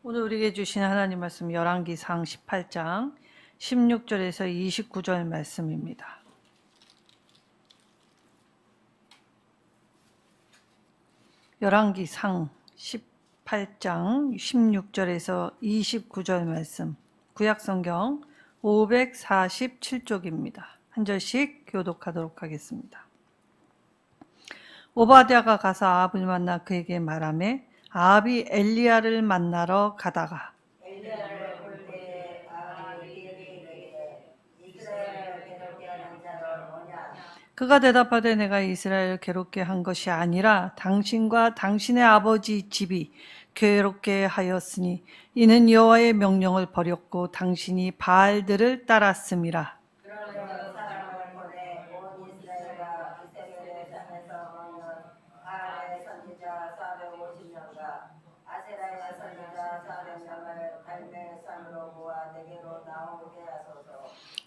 오늘 우리에게 주신 하나님 말씀 열왕기상 18장 16절에서 29절 말씀입니다. 열왕기상 18장 16절에서 29절 말씀, 구약성경 547쪽입니다. 한 절씩 교독하도록 하겠습니다. 오바댜가 가서 아합을 만나 그에게 말하매 아합이 엘리야를 만나러 가다가 엘리야를 볼 때에 아합이 그에게 이르기를 이스라엘을 괴롭게 하는 자는 뭐냐? 그가 대답하되 내가 이스라엘을 괴롭게 한 것이 아니라 당신과 당신의 아버지 집이 괴롭게 하였으니 이는 여호와의 명령을 버렸고 당신이 바알들을 따랐음이라. 그러므로 사람을 보내 온 이스라엘과 이세벨의 산에서 먹는 바알의 선지자 450명과 아세라의 선지자 400명을 갈멜산으로 모아 내게로 나오게 하소서.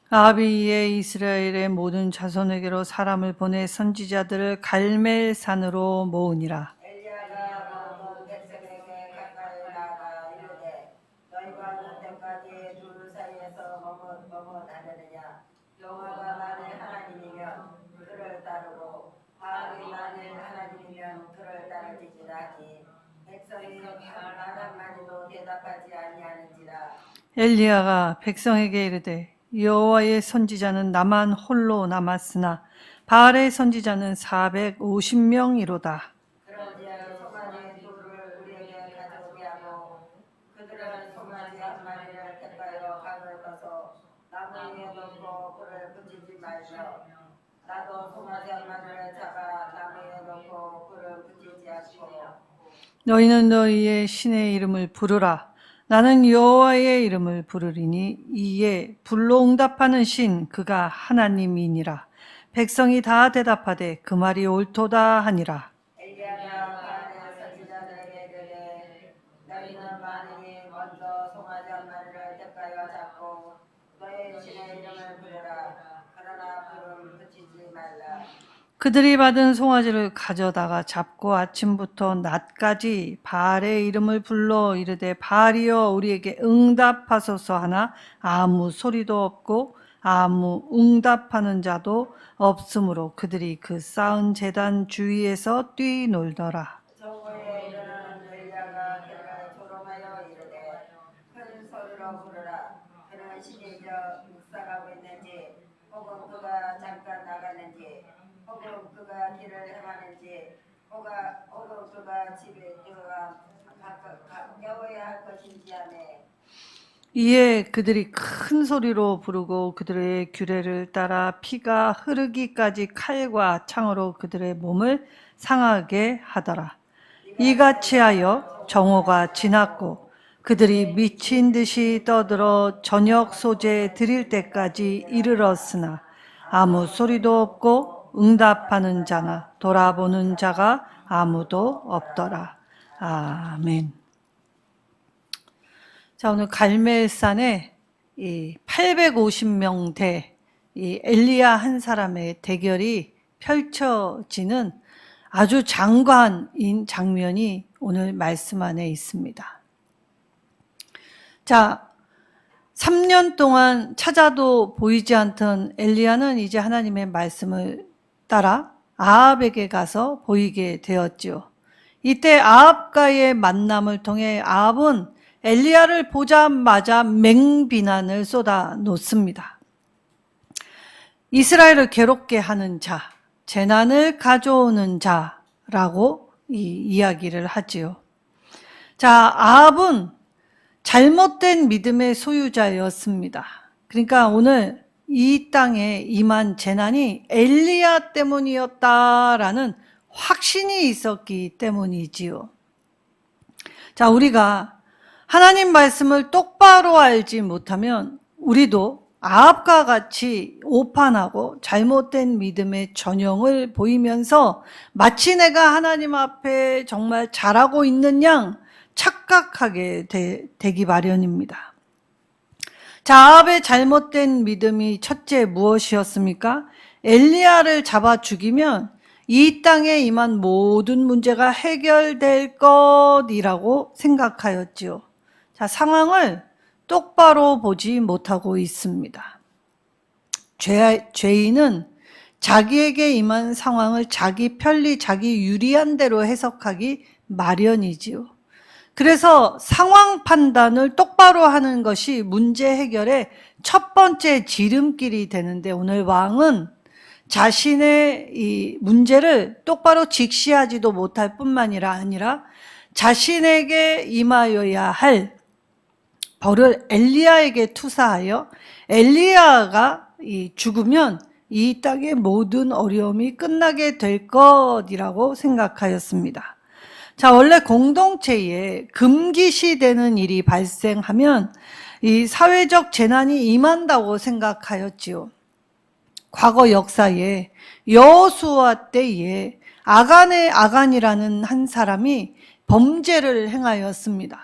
아합이 이에 이스라엘의 모든 자손에게로 사람을 보내 선지자들을 갈멜산으로 모으니라. 엘리야가 모든 백성에게 가까이 나아가 이르되 너희가 어느 때까지 둘 사이에서 머뭇머뭇하느냐? 여호와가 만일 하나님이면 그를 따르고 바알이 만일 하나님이면 그를 따를지니라 하니 백성이 말 한마디도 대답하지 아니하는지라. 엘리야가 백성에게 이르되 여호와의 선지자는 나만 홀로 남았으나 바알의 선지자는 450명이로다. 그런지하 송아지 둘을 우리에게 가져오게 하고 그들은 송아지 한 마리를 택하여 각을 떠서 나무 위에 놓고 불을 붙이지 말며 나도 송아지 한 마리를 잡아 나무 위에 놓고 불을 붙이지 않고 너희는 너희의 신의 이름을 부르라. 나는 여호와의 이름을 부르리니 이에 불로 응답하는 신 그가 하나님이니라. 백성이 다 대답하되 그 말이 옳도다 하니라. 엘리야가 바알의 선지자들에게 이르되 너희는 만일이 먼저 송아지 한 마리를 택하여 잡고 너희 신의 이름을 부르라. 그러나 불은 붙이지 말라. 그들이 받은 송아지를 가져다가 잡고 아침부터 낮까지 바알의 이름을 불러 이르되 바알이여 우리에게 응답하소서 하나 아무 소리도 없고 아무 응답하는 자도 없으므로 그들이 그 쌓은 제단 주위에서 뛰놀더라. 정오에 일어나는 엘리야가 그를 조롱하여 이르되 큰 소리로 부르라. 그는 시내져 묵상하고 있는지 혹은 그가 잠깐 나가는지 혹은 그가 길을 행하는지 혹은 그가 집에 들어가 가까워야 할 것인지 하네. 이에 그들이 큰 소리로 부르고 그들의 규례를 따라 피가 흐르기까지 칼과 창으로 그들의 몸을 상하게 하더라. 이같이 하여 정오가 지났고 그들이 미친 듯이 떠들어 저녁 소재 드릴 때까지 이르렀으나 아무 소리도 없고 응답하는 자나 돌아보는 자가 아무도 없더라. 아멘. 자, 오늘 갈멜산에 이 850명대 이 엘리야 한 사람의 대결이 펼쳐지는 아주 장관인 장면이 오늘 말씀 안에 있습니다. 자, 3년 동안 찾아도 보이지 않던 엘리야는 이제 하나님의 말씀을 따라 아합에게 가서 보이게 되었지요. 이때 아합과의 만남을 통해 아합은 엘리야를 보자마자 맹비난을 쏟아 놓습니다. 이스라엘을 괴롭게 하는 자, 재난을 가져오는 자라고 이야기를 하지요. 자, 아합은 잘못된 믿음의 소유자였습니다. 그러니까 오늘 이 땅에 임한 재난이 엘리야 때문이었다라는 확신이 있었기 때문이지요. 자, 우리가 하나님 말씀을 똑바로 알지 못하면 우리도 아합과 같이 오판하고 잘못된 믿음의 전형을 보이면서 마치 내가 하나님 앞에 정말 잘하고 있는 양 착각하게 되기 마련입니다. 자, 아합의 잘못된 믿음이 첫째 무엇이었습니까? 엘리야를 잡아 죽이면 이 땅에 임한 모든 문제가 해결될 것이라고 생각하였지요. 자, 상황을 똑바로 보지 못하고 있습니다. 죄인은 자기에게 임한 상황을 자기 편리, 자기 유리한 대로 해석하기 마련이지요. 그래서 상황 판단을 똑바로 하는 것이 문제 해결의 첫 번째 지름길이 되는데, 오늘 왕은 자신의 이 문제를 똑바로 직시하지도 못할 뿐만이 아니라 자신에게 임하여야 할 벌을 엘리야에게 투사하여 엘리야가 죽으면 이 땅의 모든 어려움이 끝나게 될 것이라고 생각하였습니다. 자, 원래 공동체에 금기시되는 일이 발생하면 이 사회적 재난이 임한다고 생각하였지요. 과거 역사에 여호수아 때에 아간이라는 한 사람이 범죄를 행하였습니다.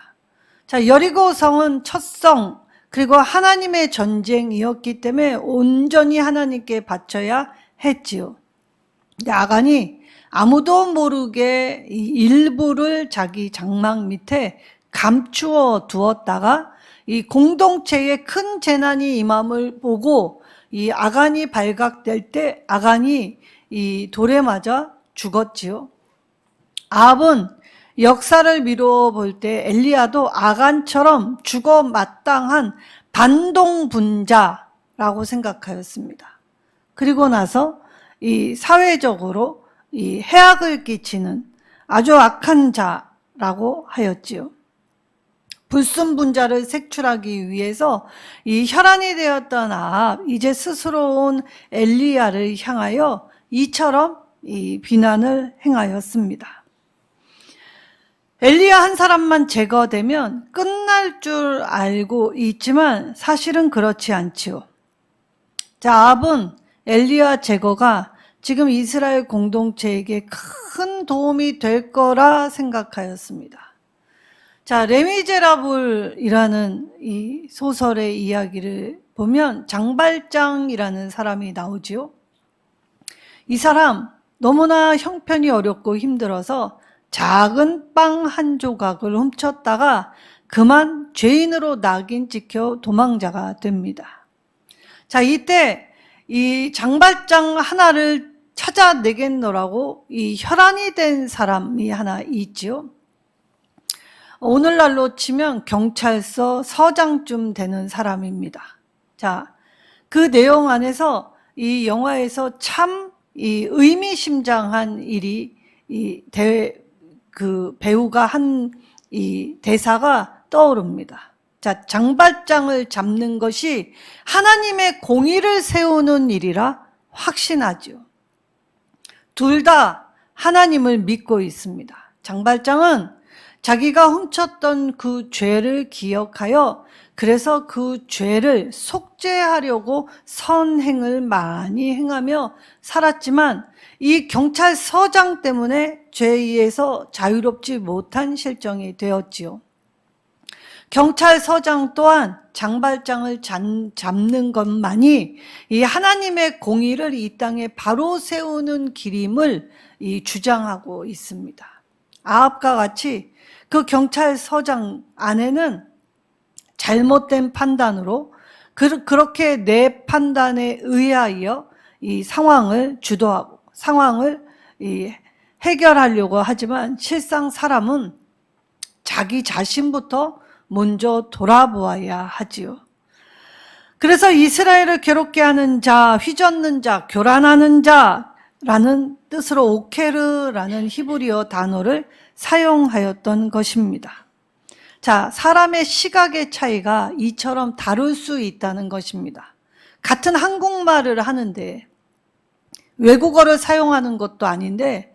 자, 여리고성은 첫 성, 그리고 하나님의 전쟁이었기 때문에 온전히 하나님께 바쳐야 했지요. 아간이 아무도 모르게 일부를 자기 장막 밑에 감추어 두었다가 이 공동체에 큰 재난이 임함을 보고 이 아간이 발각될 때 아간이 이 돌에 맞아 죽었지요. 아합은 역사를 미루어 볼 때 엘리야도 아간처럼 죽어 마땅한 반동분자라고 생각하였습니다. 그리고 나서 이 사회적으로 이 해악을 끼치는 아주 악한 자라고 하였지요. 불순분자를 색출하기 위해서 이 혈안이 되었던 아합, 이제 스스로 온 엘리야를 향하여 이처럼 이 비난을 행하였습니다. 엘리야 한 사람만 제거되면 끝날 줄 알고 있지만 사실은 그렇지 않지요. 자, 아합은 엘리야 제거가 지금 이스라엘 공동체에게 큰 도움이 될 거라 생각하였습니다. 자, 레미제라블이라는 이 소설의 이야기를 보면 장발장이라는 사람이 나오지요. 이 사람 너무나 형편이 어렵고 힘들어서 작은 빵 한 조각을 훔쳤다가 그만 죄인으로 낙인 찍혀 도망자가 됩니다. 자, 이때 이 장발장 하나를 찾아내겠노라고 이 혈안이 된 사람이 하나 있지요. 오늘날로 치면 경찰서 서장쯤 되는 사람입니다. 자, 그 내용 안에서 이 영화에서 참 이 의미심장한 일이 그 배우가 한 이 대사가 떠오릅니다. 자, 장발장을 잡는 것이 하나님의 공의를 세우는 일이라 확신하죠. 둘 다 하나님을 믿고 있습니다. 장발장은 자기가 훔쳤던 그 죄를 기억하여 그래서 그 죄를 속죄하려고 선행을 많이 행하며 살았지만 이 경찰서장 때문에 죄에 의해서 자유롭지 못한 실정이 되었지요. 경찰서장 또한 장발장을 잡는 것만이 이 하나님의 공의를 이 땅에 바로 세우는 길임을 주장하고 있습니다. 아합과 같이 그 경찰서장 안에는 잘못된 판단으로 그렇게 내 판단에 의하여 이 상황을 주도하고 상황을 해결하려고 하지만 실상 사람은 자기 자신부터 먼저 돌아보아야 하지요. 그래서 이스라엘을 괴롭게 하는 자, 휘젓는 자, 교란하는 자라는 뜻으로 오케르라는 히브리어 단어를 사용하였던 것입니다. 자, 사람의 시각의 차이가 이처럼 다를 수 있다는 것입니다. 같은 한국말을 하는데 외국어를 사용하는 것도 아닌데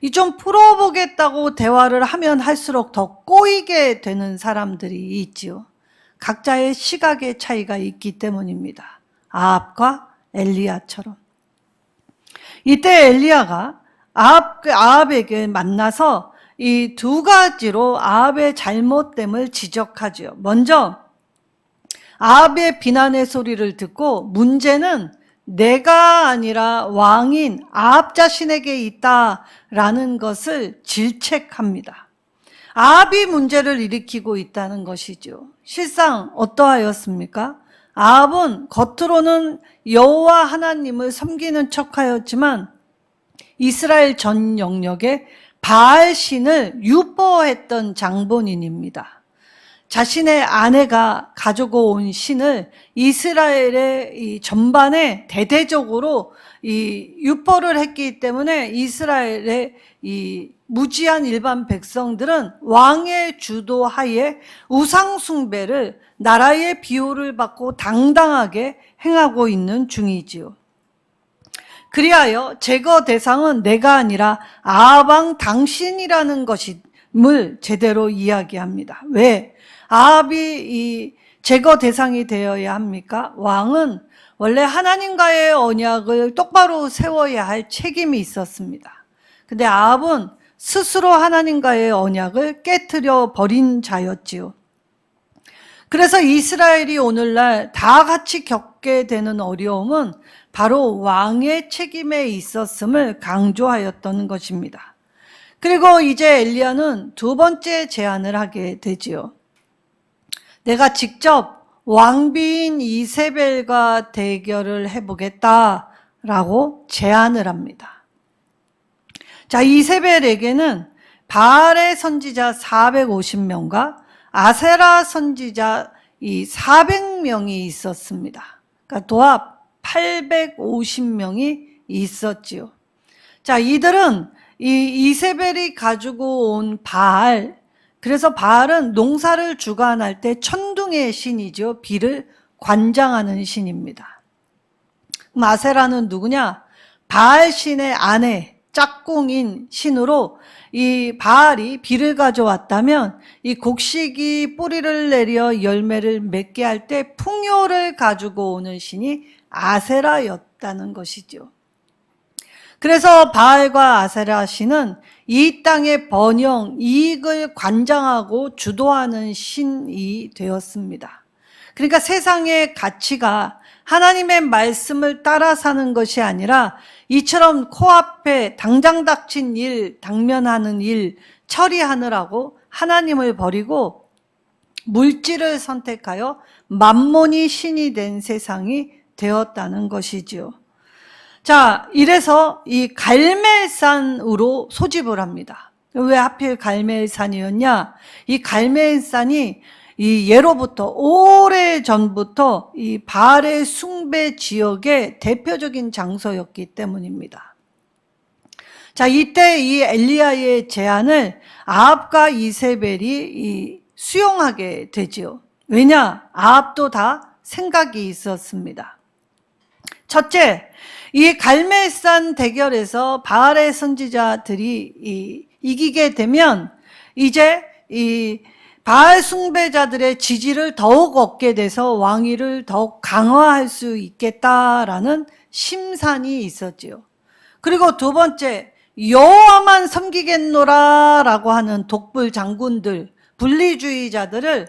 이 좀 풀어보겠다고 대화를 하면 할수록 더 꼬이게 되는 사람들이 있지요. 각자의 시각의 차이가 있기 때문입니다. 아합과 엘리야처럼. 이때 엘리야가 아합에게 만나서 이 두 가지로 아합의 잘못됨을 지적하죠. 먼저 아합의 비난의 소리를 듣고 문제는 내가 아니라 왕인 아합 자신에게 있다라는 것을 질책합니다. 아합이 문제를 일으키고 있다는 것이죠. 실상 어떠하였습니까? 아합은 겉으로는 여호와 하나님을 섬기는 척하였지만 이스라엘 전 영역에 바알 신을 유포했던 장본인입니다. 자신의 아내가 가지고 온 신을 이스라엘의 이 전반에 대대적으로 이 유포를 했기 때문에 이스라엘의 이 무지한 일반 백성들은 왕의 주도하에 우상 숭배를 나라의 비호를 받고 당당하게 행하고 있는 중이지요. 그리하여 제거 대상은 내가 아니라 아합 왕 당신이라는 것임을 제대로 이야기합니다. 왜? 아합이 이 제거 대상이 되어야 합니까? 왕은 원래 하나님과의 언약을 똑바로 세워야 할 책임이 있었습니다. 근데 아합은 스스로 하나님과의 언약을 깨트려 버린 자였지요. 그래서 이스라엘이 오늘날 다 같이 겪게 되는 어려움은 바로 왕의 책임에 있었음을 강조하였던 것입니다. 그리고 이제 엘리야는 두 번째 제안을 하게 되지요. 내가 직접 왕비인 이세벨과 대결을 해보겠다라고 제안을 합니다. 자, 이세벨에게는 바알의 선지자 450명과 아세라 선지자 이 400명이 있었습니다. 그러니까 도합 850명이 있었지요. 자, 이들은 이 이세벨이 가지고 온 바알, 그래서 바알은 농사를 주관할 때 천둥의 신이죠. 비를 관장하는 신입니다. 그럼 아세라는 누구냐? 바알 신의 아내, 짝꿍인 신으로 이 바알이 비를 가져왔다면 이 곡식이 뿌리를 내려 열매를 맺게 할 때 풍요를 가지고 오는 신이 아세라였다는 것이죠. 그래서 바알과 아세라 신은 이 땅의 번영, 이익을 관장하고 주도하는 신이 되었습니다. 그러니까 세상의 가치가 하나님의 말씀을 따라 사는 것이 아니라 이처럼 코앞에 당장 닥친 일, 당면하는 일 처리하느라고 하나님을 버리고 물질을 선택하여 만몬이 신이 된 세상이 되었다는 것이지요. 자, 이래서 이 갈멜산으로 소집을 합니다. 왜 하필 갈멜산이었냐? 이 갈멜산이 이 예로부터 오래 전부터 이 바알의 숭배 지역의 대표적인 장소였기 때문입니다. 자, 이때 이 엘리야의 제안을 아합과 이세벨이 수용하게 되지요. 왜냐? 아합도 다 생각이 있었습니다. 첫째, 이 갈멜산 대결에서 바알의 선지자들이 이기게 되면 이제 이 바알 숭배자들의 지지를 더욱 얻게 돼서 왕위를 더욱 강화할 수 있겠다라는 심산이 있었지요. 그리고 두 번째, 여호와만 섬기겠노라라고 하는 독불 장군들, 분리주의자들을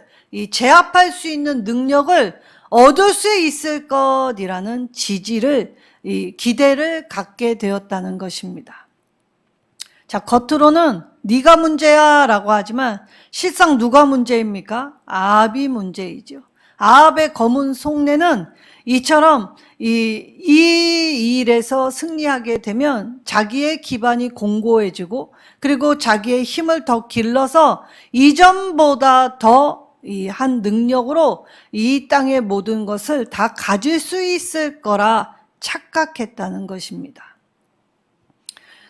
제압할 수 있는 능력을 얻을 수 있을 것이라는 지지를 기대를 갖게 되었다는 것입니다. 자, 겉으로는 네가 문제야 라고 하지만 실상 누가 문제입니까? 아합이 문제이죠. 아합의 검은 속내는 이처럼 이 일에서 승리하게 되면 자기의 기반이 공고해지고 그리고 자기의 힘을 더 길러서 이전보다 더 한 능력으로 이 땅의 모든 것을 다 가질 수 있을 거라 착각했다는 것입니다.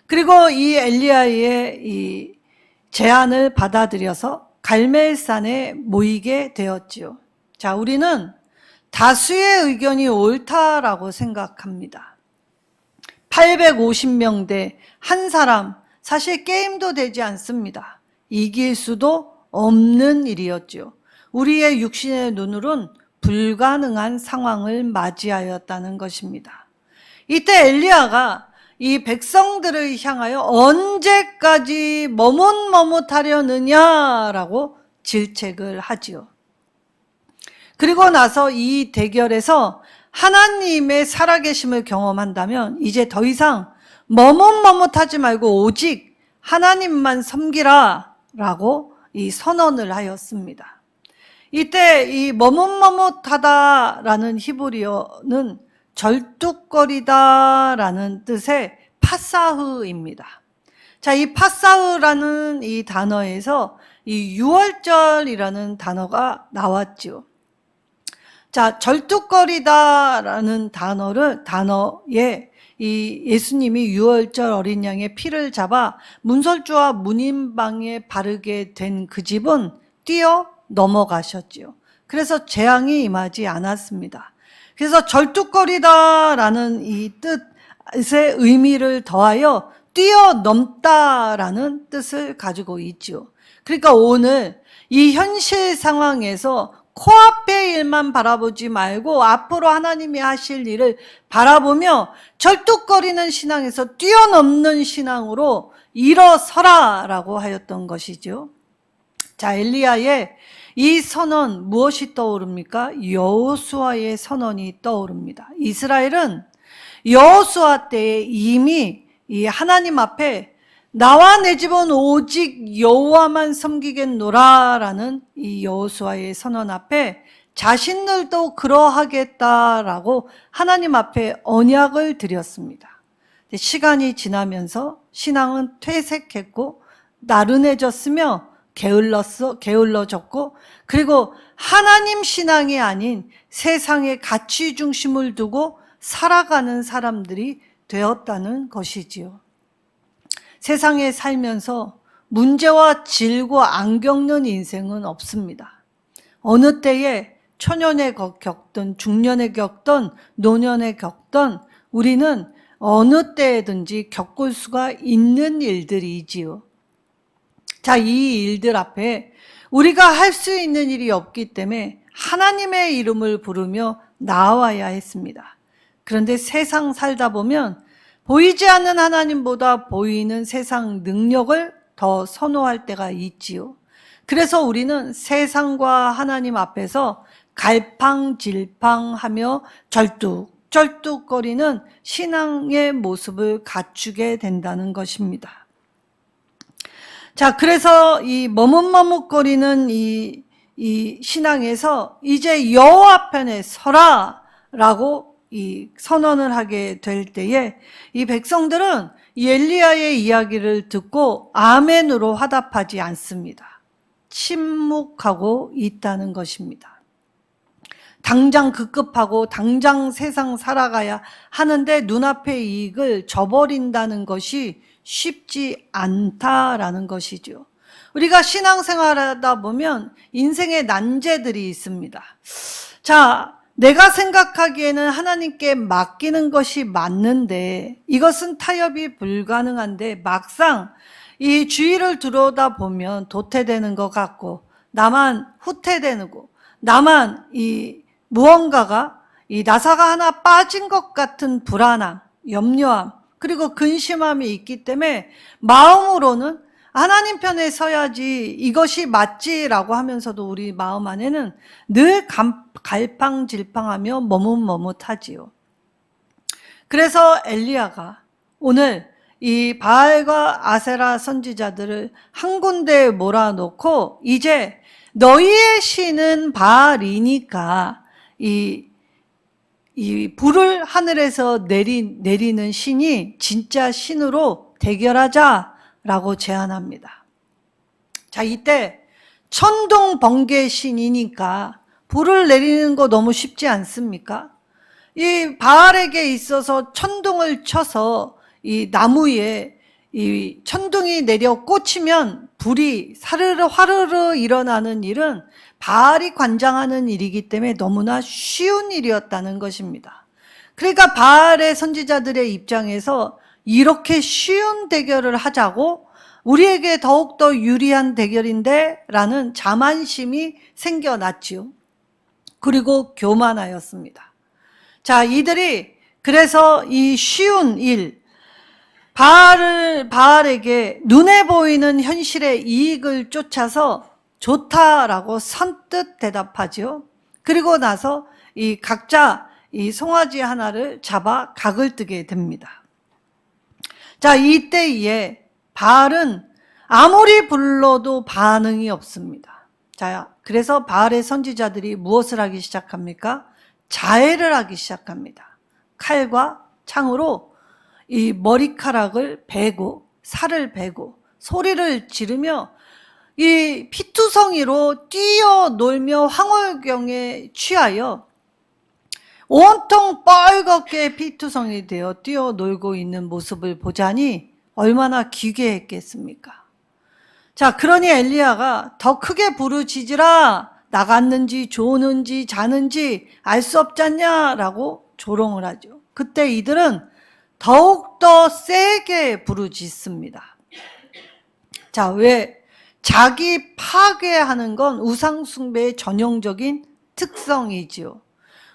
그리고 이 엘리야의 이 제안을 받아들여서 갈멜산에 모이게 되었지요. 자, 우리는 다수의 의견이 옳다라고 생각합니다. 850명 대 한 사람, 사실 게임도 되지 않습니다. 이길 수도 없는 일이었죠. 우리의 육신의 눈으로는 불가능한 상황을 맞이하였다는 것입니다. 이때 엘리야가 이 백성들을 향하여 언제까지 머뭇머뭇하려느냐라고 질책을 하지요. 그리고 나서 이 대결에서 하나님의 살아계심을 경험한다면 이제 더 이상 머뭇머뭇하지 말고 오직 하나님만 섬기라 라고 이 선언을 하였습니다. 이때 이 머뭇머뭇하다라는 히브리어는 절뚝거리다라는 뜻의 파사흐입니다. 자, 이 파사흐라는 이 단어에서 이 유월절이라는 단어가 나왔죠. 자, 절뚝거리다라는 단어에 이 예수님이 유월절 어린 양의 피를 잡아 문설주와 문인방에 바르게 된 그 집은 뛰어 넘어가셨지요. 그래서 재앙이 임하지 않았습니다. 그래서 절뚝거리다라는 이 뜻의 의미를 더하여 뛰어넘다라는 뜻을 가지고 있죠. 그러니까 오늘 이 현실 상황에서 코앞의 일만 바라보지 말고 앞으로 하나님이 하실 일을 바라보며 절뚝거리는 신앙에서 뛰어넘는 신앙으로 일어서라라고 하였던 것이죠. 자, 엘리야의 이 선언 무엇이 떠오릅니까? 여호수아의 선언이 떠오릅니다. 이스라엘은 여호수아 때에 이미 이 하나님 앞에 나와 내 집은 오직 여호와만 섬기겠노라라는 이 여호수아의 선언 앞에 자신들도 그러하겠다라고 하나님 앞에 언약을 드렸습니다. 시간이 지나면서 신앙은 퇴색했고 나른해졌으며 게을러졌고, 그리고 하나님 신앙이 아닌 세상의 가치 중심을 두고 살아가는 사람들이 되었다는 것이지요. 세상에 살면서 문제와 질고 안 겪는 인생은 없습니다. 어느 때에 초년에 겪든 중년에 겪든 노년에 겪든 우리는 어느 때든지 겪을 수가 있는 일들이지요. 자, 이 일들 앞에 우리가 할 수 있는 일이 없기 때문에 하나님의 이름을 부르며 나아와야 했습니다. 그런데 세상 살다 보면 보이지 않는 하나님보다 보이는 세상 능력을 더 선호할 때가 있지요. 그래서 우리는 세상과 하나님 앞에서 갈팡질팡하며 절뚝거리는 신앙의 모습을 갖추게 된다는 것입니다. 자, 그래서 이 머뭇머뭇거리는 이 신앙에서 이제 여호와 편에 서라라고 이 선언을 하게 될 때에 이 백성들은 이 엘리야의 이야기를 듣고 아멘으로 화답하지 않습니다. 침묵하고 있다는 것입니다. 당장 급급하고 당장 세상 살아가야 하는데 눈앞의 이익을 저버린다는 것이 쉽지 않다라는 것이죠. 우리가 신앙생활하다 보면 인생의 난제들이 있습니다. 자, 내가 생각하기에는 하나님께 맡기는 것이 맞는데 이것은 타협이 불가능한데 막상 이 주위를 들여다보면 도태되는 것 같고 나만 후퇴되고 나만 이 무언가가 이 나사가 하나 빠진 것 같은 불안함, 염려함, 그리고 근심함이 있기 때문에 마음으로는 하나님 편에 서야지 이것이 맞지라고 하면서도 우리 마음 안에는 늘 갈팡질팡하며 머뭇머뭇하지요. 그래서 엘리야가 오늘 이 바알과 아세라 선지자들을 한 군데에 몰아놓고 이제 너희의 신은 바알이니까 이 불을 하늘에서 내리는 신이 진짜 신으로 대결하자라고 제안합니다. 자, 이때 천둥 번개 신이니까 불을 내리는 거 너무 쉽지 않습니까? 이 바알에게 있어서 천둥을 쳐서 이 나무에 이 천둥이 내려 꽂히면 불이 사르르 화르르 일어나는 일은 바알이 관장하는 일이기 때문에 너무나 쉬운 일이었다는 것입니다. 그러니까 바알의 선지자들의 입장에서 이렇게 쉬운 대결을 하자고 우리에게 더욱더 유리한 대결인데 라는 자만심이 생겨났지요. 그리고 교만하였습니다. 자, 이들이 그래서 이 쉬운 일, 바알에게 눈에 보이는 현실의 이익을 쫓아서 좋다라고 선뜻 대답하죠. 그리고 나서 이 각자 이 송아지 하나를 잡아 각을 뜨게 됩니다. 자, 이때에 바알은 아무리 불러도 반응이 없습니다. 자, 그래서 바알의 선지자들이 무엇을 하기 시작합니까? 자해를 하기 시작합니다. 칼과 창으로 이 머리카락을 베고 살을 베고 소리를 지르며 이 피투성이로 뛰어놀며 황홀경에 취하여 온통 빨갛게 피투성이 되어 뛰어놀고 있는 모습을 보자니 얼마나 기괴했겠습니까? 자, 그러니 엘리야가 더 크게 부르짖으라, 나갔는지 조는지 자는지 알 수 없잖냐라고 조롱을 하죠. 그때 이들은 더욱더 세게 부르짖습니다. 자, 왜? 자기 파괴하는 건 우상 숭배의 전형적인 특성이지요.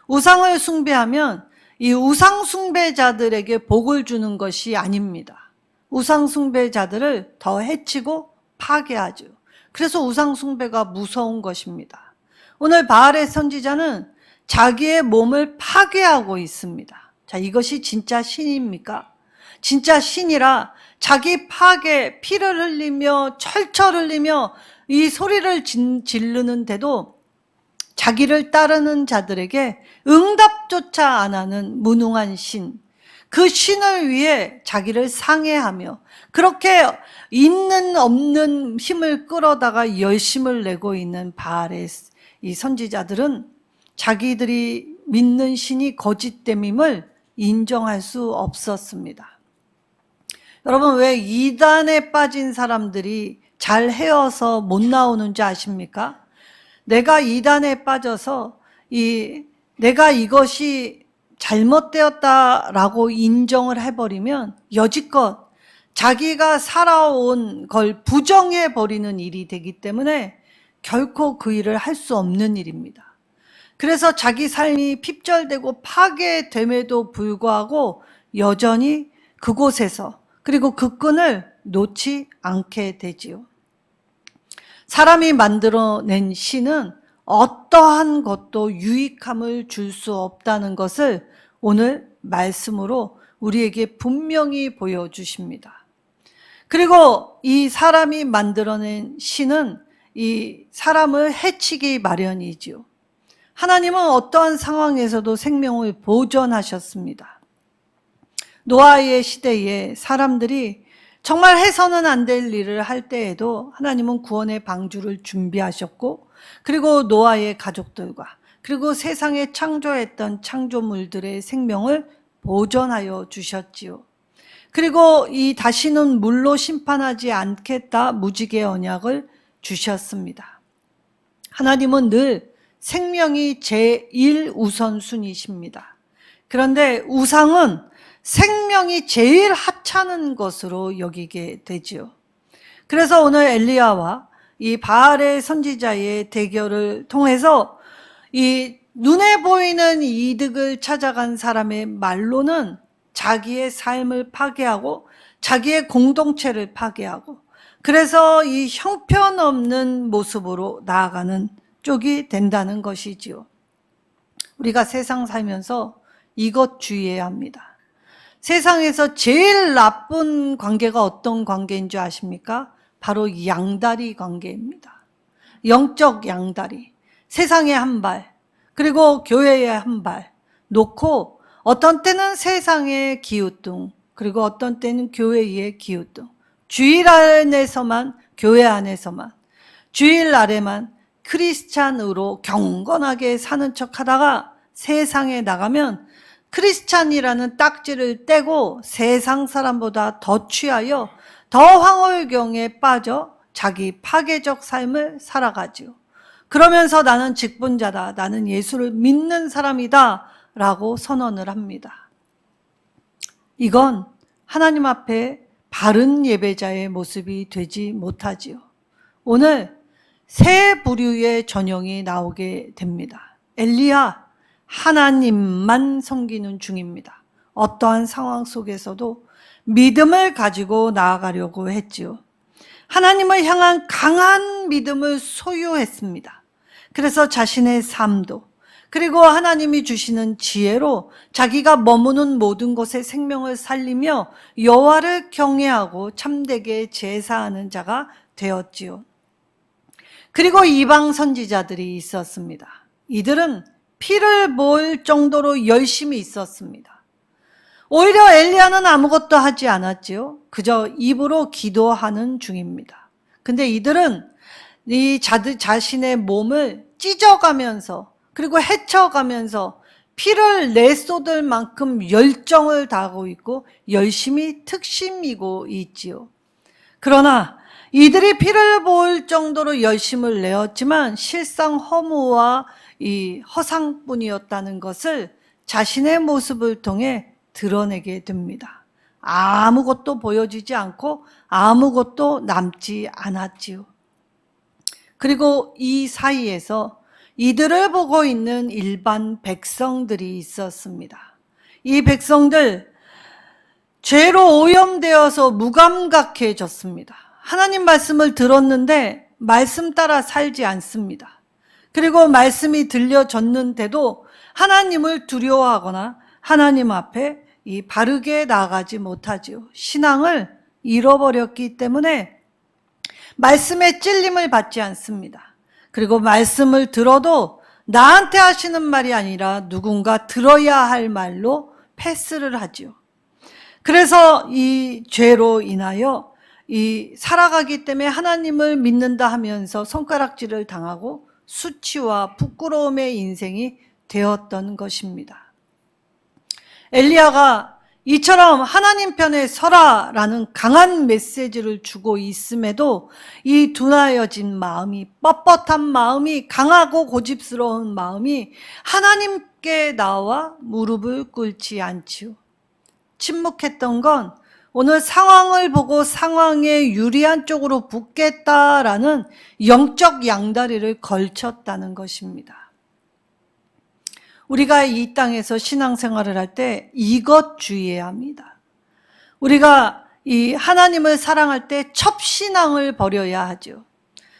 우상을 숭배하면 이 우상 숭배자들에게 복을 주는 것이 아닙니다. 우상 숭배자들을 더 해치고 파괴하죠. 그래서 우상 숭배가 무서운 것입니다. 오늘 바알의 선지자는 자기의 몸을 파괴하고 있습니다. 자, 이것이 진짜 신입니까? 진짜 신이라 자기 파괴, 피를 흘리며 철철 흘리며 이 소리를 지르는데도 자기를 따르는 자들에게 응답조차 안 하는 무능한 신, 그 신을 위해 자기를 상해하며 그렇게 있는 없는 힘을 끌어다가 열심을 내고 있는 바알의 이 선지자들은 자기들이 믿는 신이 거짓됨임을 인정할 수 없었습니다. 여러분, 왜 이단에 빠진 사람들이 잘 헤어서 못 나오는지 아십니까? 내가 이단에 빠져서 내가 이것이 잘못되었다라고 인정을 해버리면 여지껏 자기가 살아온 걸 부정해버리는 일이 되기 때문에 결코 그 일을 할 수 없는 일입니다. 그래서 자기 삶이 핍절되고 파괴됨에도 불구하고 여전히 그곳에서 그리고 그 끈을 놓지 않게 되지요. 사람이 만들어낸 신은 어떠한 것도 유익함을 줄 수 없다는 것을 오늘 말씀으로 우리에게 분명히 보여주십니다. 그리고 이 사람이 만들어낸 신은 이 사람을 해치기 마련이지요. 하나님은 어떠한 상황에서도 생명을 보존하셨습니다. 노아의 시대에 사람들이 정말 해서는 안 될 일을 할 때에도 하나님은 구원의 방주를 준비하셨고, 그리고 노아의 가족들과 그리고 세상에 창조했던 창조물들의 생명을 보존하여 주셨지요. 그리고 이 다시는 물로 심판하지 않겠다 무지개 언약을 주셨습니다. 하나님은 늘 생명이 제1우선순위십니다. 그런데 우상은 생명이 제일 하찮은 것으로 여기게 되지요. 그래서 오늘 엘리야와 이 바알의 선지자의 대결을 통해서 이 눈에 보이는 이득을 찾아간 사람의 말로는 자기의 삶을 파괴하고 자기의 공동체를 파괴하고 그래서 이 형편없는 모습으로 나아가는 쪽이 된다는 것이지요. 우리가 세상 살면서 이것 주의해야 합니다. 세상에서 제일 나쁜 관계가 어떤 관계인 줄 아십니까? 바로 양다리 관계입니다. 영적 양다리. 세상에 한 발, 그리고 교회에 한 발 놓고 어떤 때는 세상의 기우뚱, 그리고 어떤 때는 교회의 기우뚱. 주일 안에서만, 교회 안에서만, 주일 날에만 크리스찬으로 경건하게 사는 척 하다가 세상에 나가면 크리스찬이라는 딱지를 떼고 세상 사람보다 더 취하여 더 황홀경에 빠져 자기 파괴적 삶을 살아가지요. 그러면서 나는 직분자다, 나는 예수를 믿는 사람이다 라고 선언을 합니다. 이건 하나님 앞에 바른 예배자의 모습이 되지 못하지요. 오늘 세 부류의 전형이 나오게 됩니다. 엘리야, 하나님만 섬기는 중입니다. 어떠한 상황 속에서도 믿음을 가지고 나아가려고 했지요. 하나님을 향한 강한 믿음을 소유했습니다. 그래서 자신의 삶도, 그리고 하나님이 주시는 지혜로 자기가 머무는 모든 곳에 생명을 살리며 여호와를 경외하고 참되게 제사하는 자가 되었지요. 그리고 이방 선지자들이 있었습니다. 이들은 피를 모을 정도로 열심히 있었습니다. 오히려 엘리야는 아무것도 하지 않았지요. 그저 입으로 기도하는 중입니다. 근데 이들은 이 자신의 몸을 찢어가면서 그리고 헤쳐가면서 피를 내쏟을 만큼 열정을 다하고 있고 열심히 특심이고 있지요. 그러나 이들이 피를 모을 정도로 열심을 내었지만 실상 허무와 이 허상뿐이었다는 것을 자신의 모습을 통해 드러내게 됩니다. 아무것도 보여지지 않고 아무것도 남지 않았지요. 그리고 이 사이에서 이들을 보고 있는 일반 백성들이 있었습니다. 이 백성들 죄로 오염되어서 무감각해졌습니다. 하나님 말씀을 들었는데 말씀 따라 살지 않습니다. 그리고 말씀이 들려졌는데도 하나님을 두려워하거나 하나님 앞에 이 바르게 나아가지 못하지요. 신앙을 잃어버렸기 때문에 말씀의 찔림을 받지 않습니다. 그리고 말씀을 들어도 나한테 하시는 말이 아니라 누군가 들어야 할 말로 패스를 하지요. 그래서 이 죄로 인하여 이 살아가기 때문에 하나님을 믿는다 하면서 손가락질을 당하고 수치와 부끄러움의 인생이 되었던 것입니다. 엘리야가 이처럼 하나님 편에 서라라는 강한 메시지를 주고 있음에도 이 둔하여진 마음이, 뻣뻣한 마음이, 강하고 고집스러운 마음이 하나님께 나와 무릎을 꿇지 않지요. 침묵했던 건 오늘 상황을 보고 상황에 유리한 쪽으로 붙겠다라는 영적 양다리를 걸쳤다는 것입니다. 우리가 이 땅에서 신앙생활을 할 때 이것 주의해야 합니다. 우리가 이 하나님을 사랑할 때 첩신앙을 버려야 하죠.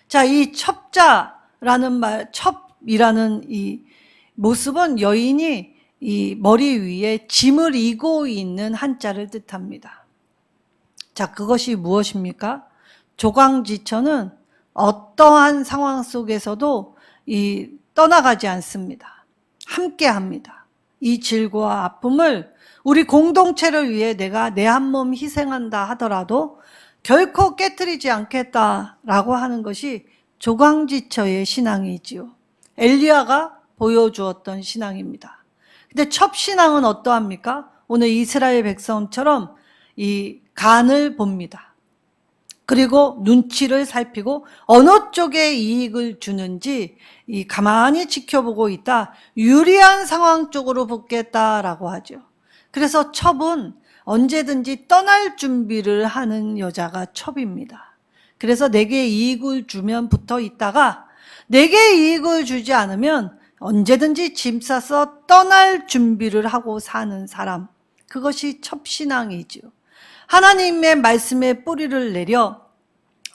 자, 이 첩자라는 말, 첩이라는 이 모습은 여인이 이 머리 위에 짐을 이고 있는 한자를 뜻합니다. 자, 그것이 무엇입니까? 조광지처는 어떠한 상황 속에서도 이 떠나가지 않습니다. 함께 합니다. 이 질과 아픔을 우리 공동체를 위해 내가 내 한 몸 희생한다 하더라도 결코 깨트리지 않겠다라고 하는 것이 조광지처의 신앙이지요. 엘리야가 보여주었던 신앙입니다. 근데 첩신앙은 어떠합니까? 오늘 이스라엘 백성처럼 이 간을 봅니다. 그리고 눈치를 살피고 어느 쪽에 이익을 주는지 이 가만히 지켜보고 있다. 유리한 상황 쪽으로 붙겠다라고 하죠. 그래서 첩은 언제든지 떠날 준비를 하는 여자가 첩입니다. 그래서 내게 이익을 주면 붙어 있다가 내게 이익을 주지 않으면 언제든지 짐 싸서 떠날 준비를 하고 사는 사람, 그것이 첩신앙이지요. 하나님의 말씀에 뿌리를 내려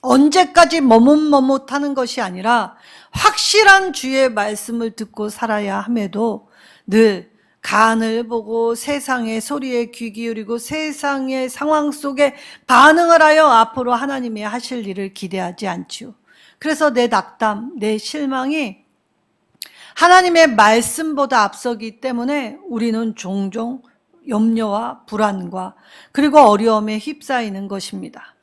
언제까지 머뭇머뭇하는 것이 아니라 확실한 주의 말씀을 듣고 살아야 함에도 늘 간을 보고 세상의 소리에 귀 기울이고 세상의 상황 속에 반응을 하여 앞으로 하나님이 하실 일을 기대하지 않지요. 그래서 내 낙담, 내 실망이 하나님의 말씀보다 앞서기 때문에 우리는 종종 염려와 불안과 그리고 어려움에 휩싸이는 것입니다.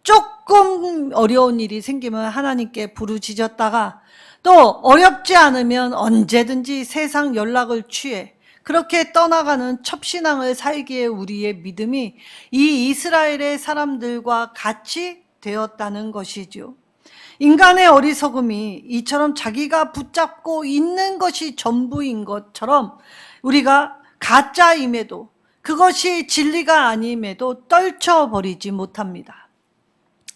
조금 어려운 일이 생기면 하나님께 부르짖었다가 또 어렵지 않으면 언제든지 세상 연락을 취해 그렇게 떠나가는 첩신앙을 살기에 우리의 믿음이 이 이스라엘의 사람들과 같이 되었다는 것이죠. 인간의 어리석음이 이처럼 자기가 붙잡고 있는 것이 전부인 것처럼 우리가 가짜임에도 그것이 진리가 아님에도 떨쳐버리지 못합니다.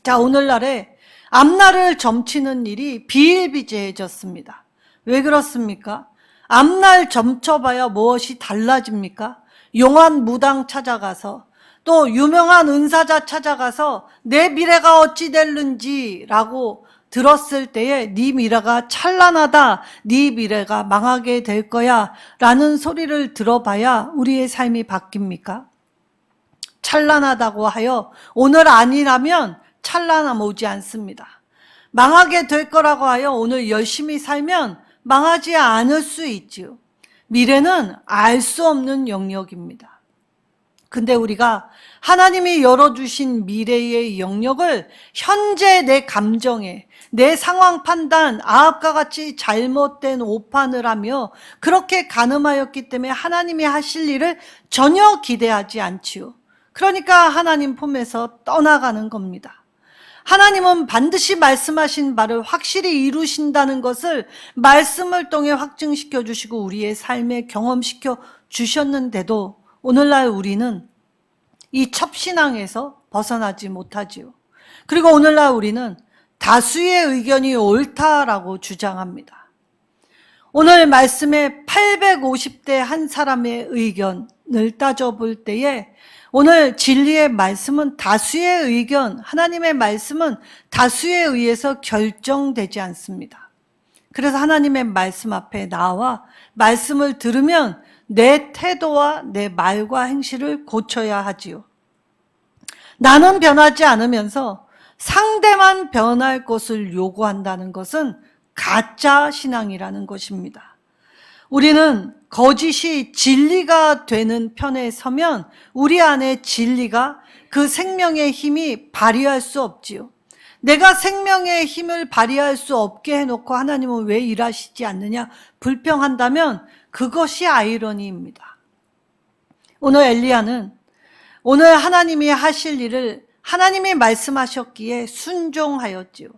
자, 오늘날에 앞날을 점치는 일이 비일비재해졌습니다. 왜 그렇습니까? 앞날 점쳐봐야 무엇이 달라집니까? 용한 무당 찾아가서 또 유명한 은사자 찾아가서 내 미래가 어찌 될는지라고 들었을 때에 네 미래가 찬란하다, 네 미래가 망하게 될 거야 라는 소리를 들어봐야 우리의 삶이 바뀝니까? 찬란하다고 하여 오늘 아니라면 찬란함 오지 않습니다. 망하게 될 거라고 하여 오늘 열심히 살면 망하지 않을 수 있지요. 미래는 알 수 없는 영역입니다. 근데 우리가 하나님이 열어주신 미래의 영역을 현재 내 감정에, 내 상황 판단, 아합과 같이 잘못된 오판을 하며 그렇게 간음하였기 때문에 하나님이 하실 일을 전혀 기대하지 않지요. 그러니까 하나님 품에서 떠나가는 겁니다. 하나님은 반드시 말씀하신 바를 확실히 이루신다는 것을 말씀을 통해 확증시켜 주시고 우리의 삶에 경험시켜 주셨는데도 오늘날 우리는 이 첩신앙에서 벗어나지 못하지요. 그리고 오늘날 우리는 다수의 의견이 옳다라고 주장합니다. 오늘 말씀에 850대 한 사람의 의견을 따져볼 때에 오늘 진리의 말씀은 다수의 의견, 하나님의 말씀은 다수에 의해서 결정되지 않습니다. 그래서 하나님의 말씀 앞에 나와 말씀을 들으면 내 태도와 내 말과 행실을 고쳐야 하지요. 나는 변하지 않으면서 상대만 변할 것을 요구한다는 것은 가짜 신앙이라는 것입니다. 우리는 거짓이 진리가 되는 편에 서면 우리 안에 진리가 그 생명의 힘이 발휘할 수 없지요. 내가 생명의 힘을 발휘할 수 없게 해놓고 하나님은 왜 일하시지 않느냐 불평한다면 그것이 아이러니입니다. 오늘 엘리야는 오늘 하나님이 하실 일을 하나님이 말씀하셨기에 순종하였지요.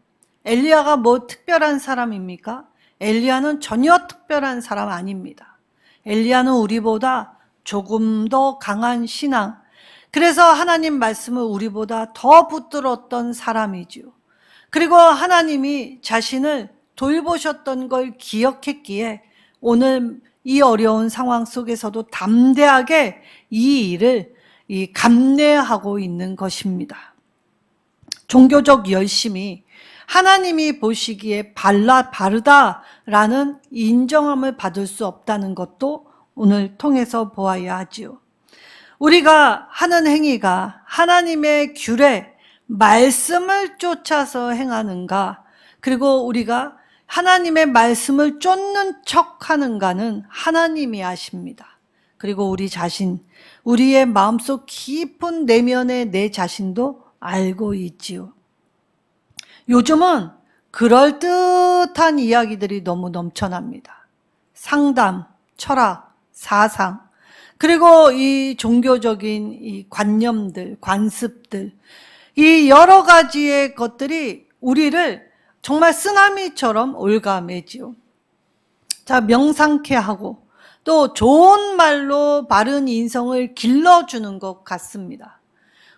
엘리야가 뭐 특별한 사람입니까? 엘리야는 전혀 특별한 사람 아닙니다. 엘리야는 우리보다 조금 더 강한 신앙, 그래서 하나님 말씀을 우리보다 더 붙들었던 사람이지요. 그리고 하나님이 자신을 돌보셨던 걸 기억했기에 오늘 이 어려운 상황 속에서도 담대하게 이 일을 감내하고 있는 것입니다. 종교적 열심이 하나님이 보시기에 바르다라는 인정함을 받을 수 없다는 것도 오늘 통해서 보아야 하지요. 우리가 하는 행위가 하나님의 규례, 말씀을 쫓아서 행하는가, 그리고 우리가 하나님의 말씀을 쫓는 척하는가는 하나님이 아십니다. 그리고 우리 자신, 우리의 마음속 깊은 내면의 내 자신도 알고 있지요. 요즘은 그럴듯한 이야기들이 너무 넘쳐납니다. 상담, 철학, 사상, 그리고 이 종교적인 이 관념들, 관습들, 이 여러 가지의 것들이 우리를 정말 쓰나미처럼 올가매지요. 자, 명상케 하고 또 좋은 말로 바른 인성을 길러주는 것 같습니다.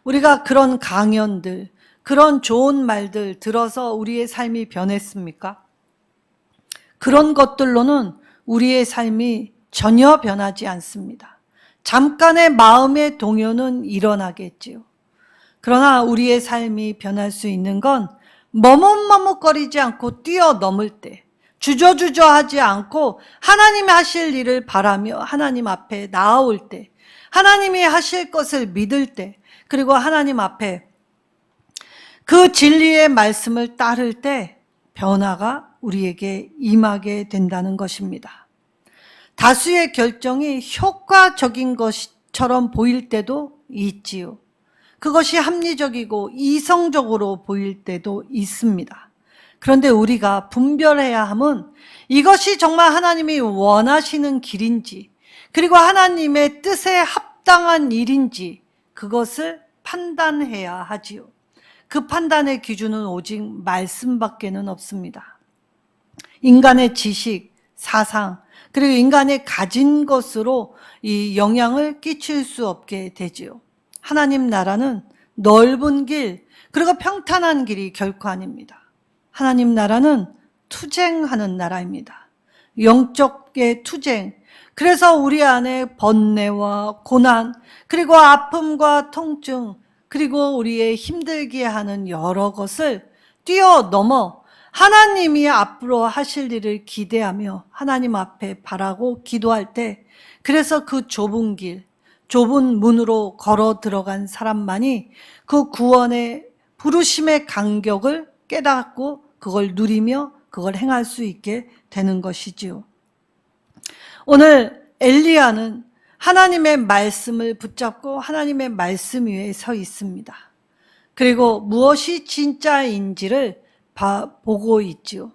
우리가 그런 강연들, 그런 좋은 말들 들어서 우리의 삶이 변했습니까? 그런 것들로는 우리의 삶이 전혀 변하지 않습니다. 잠깐의 마음의 동요는 일어나겠지요. 그러나 우리의 삶이 변할 수 있는 건 머뭇머뭇거리지 않고 뛰어넘을 때, 주저주저하지 않고 하나님이 하실 일을 바라며 하나님 앞에 나아올 때, 하나님이 하실 것을 믿을 때, 그리고 하나님 앞에 그 진리의 말씀을 따를 때 변화가 우리에게 임하게 된다는 것입니다. 다수의 결정이 효과적인 것처럼 보일 때도 있지요. 그것이 합리적이고 이성적으로 보일 때도 있습니다. 그런데 우리가 분별해야 함은 이것이 정말 하나님이 원하시는 길인지, 그리고 하나님의 뜻에 합당한 일인지 그것을 판단해야 하지요. 그 판단의 기준은 오직 말씀밖에는 없습니다. 인간의 지식, 사상, 그리고 인간이 가진 것으로 이 영향을 끼칠 수 없게 되지요. 하나님 나라는 넓은 길, 그리고 평탄한 길이 결코 아닙니다. 하나님 나라는 투쟁하는 나라입니다. 영적의 투쟁. 그래서 우리 안에 번뇌와 고난, 그리고 아픔과 통증, 그리고 우리의 힘들게 하는 여러 것을 뛰어넘어 하나님이 앞으로 하실 일을 기대하며 하나님 앞에 바라고 기도할 때, 그래서 그 좁은 길, 좁은 문으로 걸어 들어간 사람만이 그 구원의 부르심의 간격을 깨닫고 그걸 누리며 그걸 행할 수 있게 되는 것이지요. 오늘 엘리야는 하나님의 말씀을 붙잡고 하나님의 말씀 위에 서 있습니다. 그리고 무엇이 진짜인지를 보고 있지요.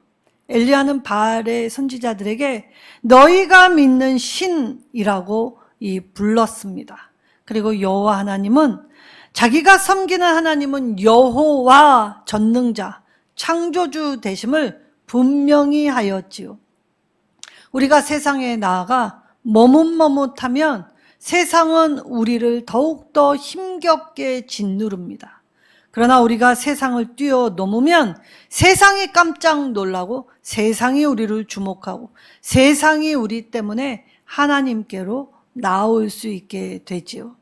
엘리야는 바알의 선지자들에게 너희가 믿는 신이라고 불렀습니다. 그리고 여호와 하나님은, 자기가 섬기는 하나님은 여호와 전능자, 창조주 되심을 분명히 하였지요. 우리가 세상에 나아가 머뭇머뭇하면 세상은 우리를 더욱더 힘겹게 짓누릅니다. 그러나 우리가 세상을 뛰어넘으면 세상이 깜짝 놀라고 세상이 우리를 주목하고 세상이 우리 때문에 하나님께로 나올 수 있게 되지요.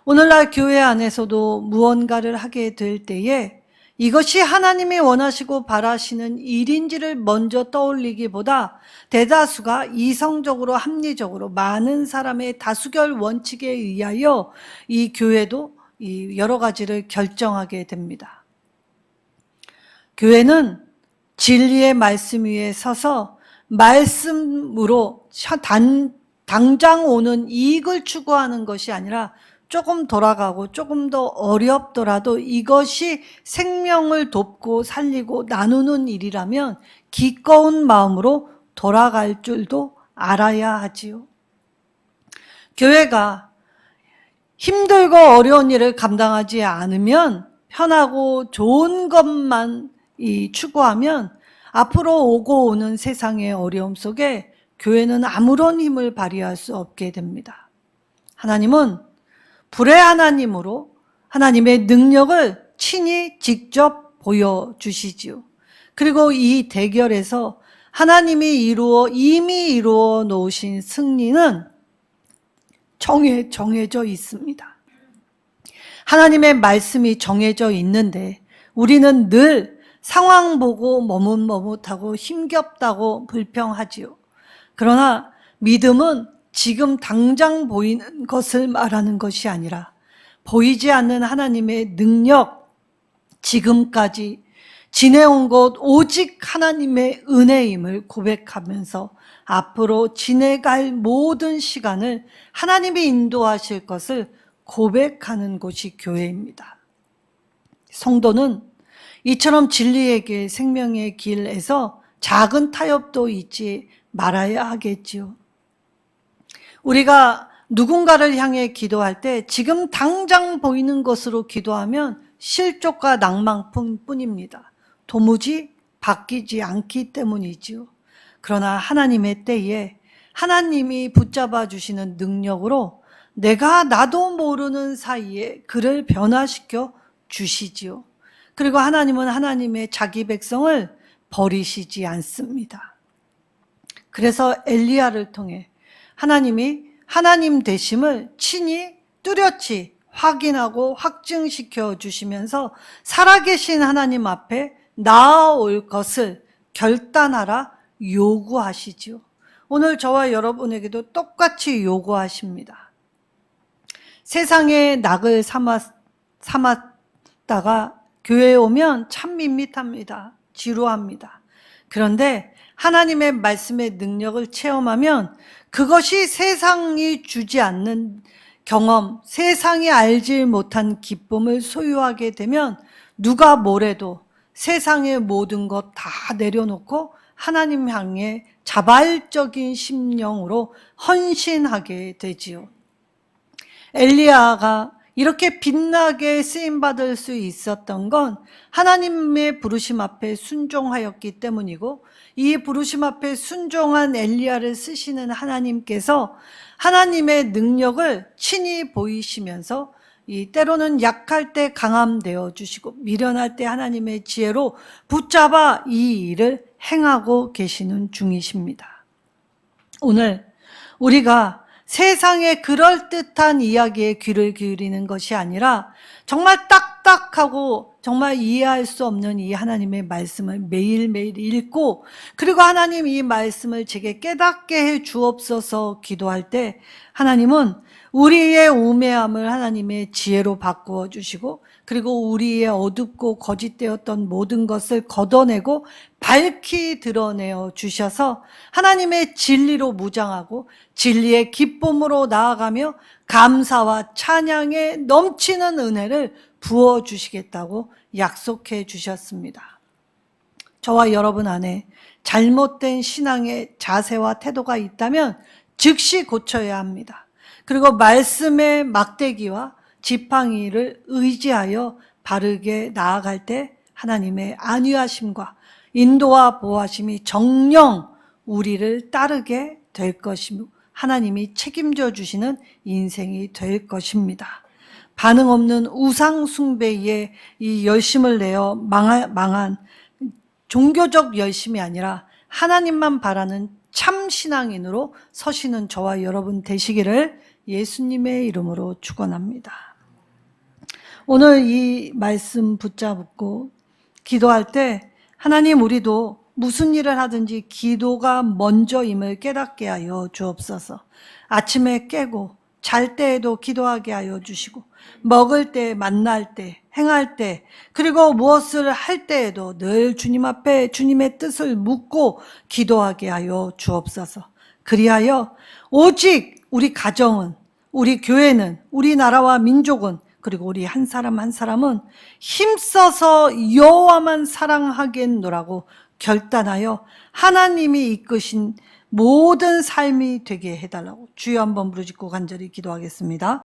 오늘날 교회 안에서도 무언가를 하게 될 때에 이것이 하나님이 원하시고 바라시는 일인지를 먼저 떠올리기보다 대다수가 이성적으로 합리적으로 많은 사람의 다수결 원칙에 의하여 이 교회도 이 여러 가지를 결정하게 됩니다. 교회는 진리의 말씀 위에 서서 말씀으로 당장 오는 이익을 추구하는 것이 아니라 조금 돌아가고 조금 더 어렵더라도 이것이 생명을 돕고 살리고 나누는 일이라면 기꺼운 마음으로 돌아갈 줄도 알아야 하지요. 교회가 힘들고 어려운 일을 감당하지 않으면, 편하고 좋은 것만 추구하면 앞으로 오고 오는 세상의 어려움 속에 교회는 아무런 힘을 발휘할 수 없게 됩니다. 하나님은 불의 하나님으로 하나님의 능력을 친히 직접 보여주시지요. 그리고 이 대결에서 하나님이 이미 이루어 놓으신 승리는 정해져 있습니다. 하나님의 말씀이 정해져 있는데 우리는 늘 상황 보고 머뭇머뭇하고 힘겹다고 불평하지요. 그러나 믿음은 지금 당장 보이는 것을 말하는 것이 아니라 보이지 않는 하나님의 능력, 지금까지 지내온 것 오직 하나님의 은혜임을 고백하면서 앞으로 지내갈 모든 시간을 하나님이 인도하실 것을 고백하는 곳이 교회입니다. 성도는 이처럼 진리의 길, 생명의 길에서 작은 타협도 잊지 말아야 하겠지요. 우리가 누군가를 향해 기도할 때 지금 당장 보이는 것으로 기도하면 실족과 낭만뿐입니다. 도무지 바뀌지 않기 때문이지요. 그러나 하나님의 때에 하나님이 붙잡아 주시는 능력으로 나도 모르는 사이에 그를 변화시켜 주시지요. 그리고 하나님은 하나님의 자기 백성을 버리시지 않습니다. 그래서 엘리야를 통해 하나님이 하나님 되심을 친히 뚜렷이 확인하고 확증시켜 주시면서 살아계신 하나님 앞에 나아올 것을 결단하라 요구하시지요. 오늘 저와 여러분에게도 똑같이 요구하십니다. 세상에 낙을 삼았다가 교회에 오면 참 밋밋합니다. 지루합니다. 그런데 하나님의 말씀의 능력을 체험하면 그것이 세상이 주지 않는 경험, 세상이 알지 못한 기쁨을 소유하게 되면 누가 뭐래도 세상의 모든 것 다 내려놓고 하나님 향해 자발적인 심령으로 헌신하게 되지요. 엘리야가 이렇게 빛나게 쓰임받을 수 있었던 건 하나님의 부르심 앞에 순종하였기 때문이고, 이 부르심 앞에 순종한 엘리야를 쓰시는 하나님께서 하나님의 능력을 친히 보이시면서 때로는 약할 때 강함 되어 주시고 미련할 때 하나님의 지혜로 붙잡아 이 일을 행하고 계시는 중이십니다. 오늘 우리가 세상의 그럴듯한 이야기에 귀를 기울이는 것이 아니라 정말 딱 딱딱하고 정말 이해할 수 없는 이 하나님의 말씀을 매일매일 읽고, 그리고 하나님 이 말씀을 제게 깨닫게 해 주옵소서 기도할 때 하나님은 우리의 우매함을 하나님의 지혜로 바꾸어 주시고, 그리고 우리의 어둡고 거짓되었던 모든 것을 걷어내고 밝히 드러내어 주셔서 하나님의 진리로 무장하고 진리의 기쁨으로 나아가며 감사와 찬양에 넘치는 은혜를 부어 주시겠다고 약속해 주셨습니다. 저와 여러분 안에 잘못된 신앙의 자세와 태도가 있다면 즉시 고쳐야 합니다. 그리고 말씀의 막대기와 지팡이를 의지하여 바르게 나아갈 때 하나님의 안위하심과 인도와 보호하심이 정령 우리를 따르게 될 것이며 하나님이 책임져 주시는 인생이 될 것입니다. 반응 없는 우상 숭배에 이 열심을 내어 망한 종교적 열심이 아니라 하나님만 바라는 참 신앙인으로 서시는 저와 여러분 되시기를 예수님의 이름으로 축원합니다. 오늘 이 말씀 붙잡고 기도할 때 하나님, 우리도 무슨 일을 하든지 기도가 먼저임을 깨닫게 하여 주옵소서. 아침에 깨고 잘 때에도 기도하게 하여 주시고, 먹을 때, 만날 때, 행할 때, 그리고 무엇을 할 때에도 늘 주님 앞에 주님의 뜻을 묻고 기도하게 하여 주옵소서. 그리하여 오직 우리 가정은, 우리 교회는, 우리나라와 민족은, 그리고 우리 한 사람 한 사람은 힘써서 여호와만 사랑하겠노라고 결단하여 하나님이 이끄신 모든 삶이 되게 해달라고 주여 한번 부르짖고 간절히 기도하겠습니다.